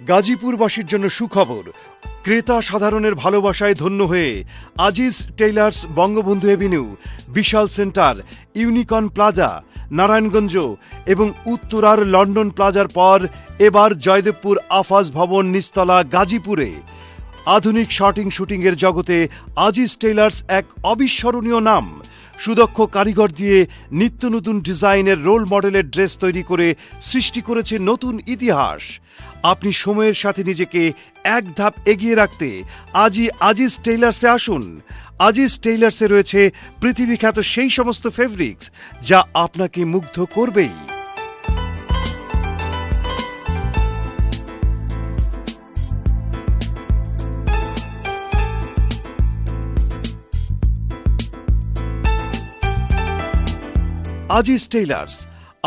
গাজীপুরবাসীর জন্য সুখবর। ক্রেতা সাধারণের ভালোবাসায় ধন্য হয়ে Aziz tailors Bangabandhu avenue, Bishal centre, unicorn plaza, Narayanganj এবং উত্তরার লন্ডন প্লাজার পর এবার জয়দেবপুর আফাজ ভবন নিচতলা গাজীপুরে। আধুনিক শার্টিং শুটিংয়ের জগতে আজিজ টেইলার্স এক অবিস্মরণীয় নাম। সুদক্ষ কারিগর দিয়ে নিত্য নতুন ডিজাইনের রোল মডেলের ড্রেস তৈরি করে সৃষ্টি করেছে নতুন ইতিহাস। আপনি সময়ের সাথে নিজেকে এক ধাপ এগিয়ে রাখতে আজই আজিজ টেইলার্সে আসুন। আজিজ টেইলার্সে রয়েছে পৃথিবীখ্যাত সেই সমস্ত ফেব্রিক্স যা আপনাকে মুগ্ধ করবেই। আজিজ টেইলার্স,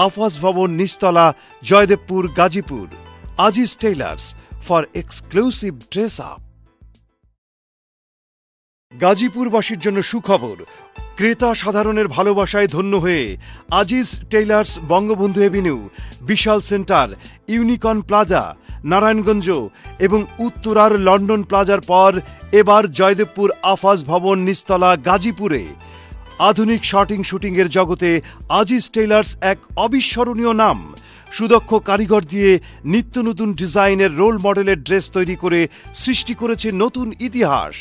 আফাজ ভবন নিচতলা, Joydebpur, Gazipur. Aziz tailors for exclusive dress up. গাজীপুরবাসীর জন্য সুখবর। ক্রেতা সাধারণের ভালোবাসায় ধন্য হয়ে Aziz tailors Bangabandhu avenue, Bishal centre, unicorn plaza, Narayanganj এবং উত্তরার লন্ডন প্লাজার পর এবার জয়দেবপুর আফাজ ভবন নিচতলা গাজীপুরে। আধুনিক শার্টিং শুটিংয়ের জগতে আজিজ টেইলার্স এক অবিস্মরণীয় নাম। সুদক্ষ কারিগর দিয়ে নিত্য নতুন ডিজাইনের রোল মডেলের ড্রেস তৈরি করে সৃষ্টি করেছে নতুন ইতিহাস।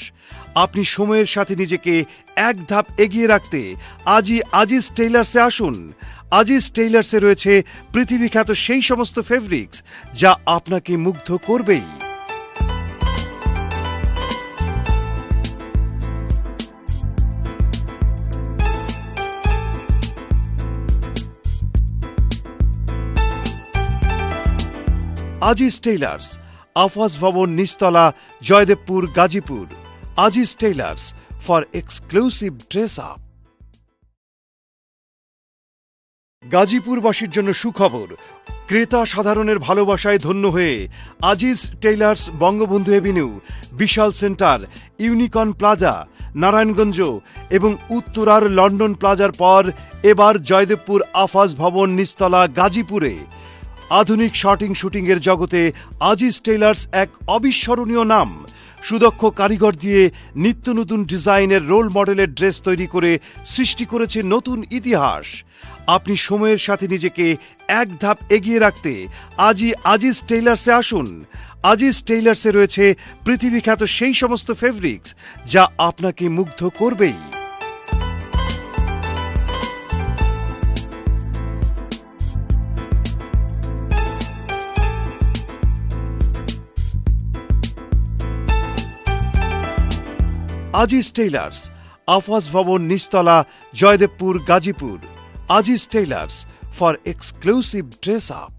আপনি সময়ের সাথে নিজেকে এক ধাপ এগিয়ে রাখতে আজই আজিজ টেইলার্সে আসুন। আজিজ টেইলার্সে রয়েছে পৃথিবীখ্যাত সেই সমস্ত ফেব্রিক্স যা আপনাকে মুগ্ধ করবেই। আজিজ টেইলার্স, আফাজ ভবন নিচতলা, Joydebpur, Gazipur. Aziz tailors for exclusive dress up. গাজীপুরবাসীর জন্য সুখবর। ক্রেতা সাধারণের ভালোবাসায় ধন্য হয়ে Aziz tailors Bangabandhu avenue, Bishal centre, unicorn plaza, Narayanganj এবং উত্তরার লন্ডন প্লাজার পর এবার জয়দেবপুর আফাজ ভবন নিচতলা গাজীপুরে। আধুনিক শার্টিং শুটিংয়ের জগতে আজিজ টেইলার্স এক অবিস্মরণীয় নাম। সুদক্ষ কারিগর দিয়ে নিত্য নতুন ডিজাইনের রোল মডেলের ড্রেস তৈরি করে সৃষ্টি করেছে নতুন ইতিহাস। আপনি সময়ের সাথে নিজেকে এক ধাপ এগিয়ে রাখতে আজই আজিজ টেইলার্সে আসুন। আজিজ টেইলার্সে রয়েছে পৃথিবীখ্যাত সেই সমস্ত ফেব্রিক্স যা আপনাকে মুগ্ধ করবেই। আজিজ টেইলার্স, আফাজ ভবন নিচতলা, Joydebpur, Gazipur. Aziz tailors for exclusive dress up.